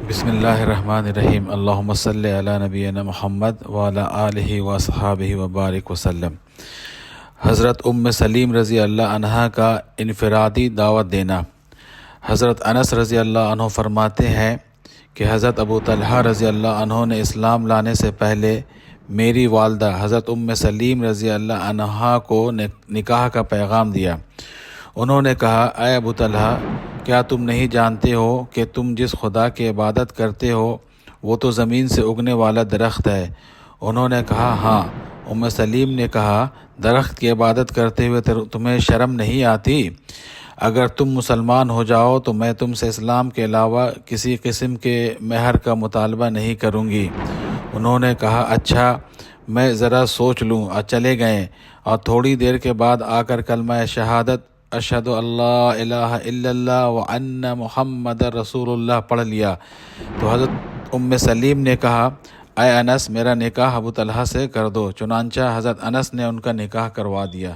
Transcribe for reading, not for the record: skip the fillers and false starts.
بسم اللہ الرحمن الرحیم اللہم صلی علی نبینا محمد وعلی آلہ وصحابہ وبارک وسلم۔ حضرت سلیم رضی اللہ عنہ کا انفرادی دعوت دینا۔ حضرت انس رضی اللہ عنہ فرماتے ہیں کہ حضرت ابو طلحہ رضی اللہ عنہ نے اسلام لانے سے پہلے میری والدہ حضرت سلیم رضی اللہ عنہ کو نکاح کا پیغام دیا۔ انہوں نے کہا، اے ابو طلحہ، کیا تم نہیں جانتے ہو کہ تم جس خدا کی عبادت کرتے ہو وہ تو زمین سے اگنے والا درخت ہے؟ انہوں نے کہا، ہاں۔ سلیم نے کہا، درخت کی عبادت کرتے ہوئے تمہیں شرم نہیں آتی؟ اگر تم مسلمان ہو جاؤ تو میں تم سے اسلام کے علاوہ کسی قسم کے مہر کا مطالبہ نہیں کروں گی۔ انہوں نے کہا، اچھا، میں ذرا سوچ لوں۔ چلے گئے اور تھوڑی دیر کے بعد آ کر کلمہ شہادت اشہد اللہ الہ الا اللہ وان محمد رسول اللہ پڑھ لیا تو حضرت سلیم نے کہا، اے انس، میرا نکاح ابو طلحہ سے کر دو۔ چنانچہ حضرت انس نے ان کا نکاح کروا دیا۔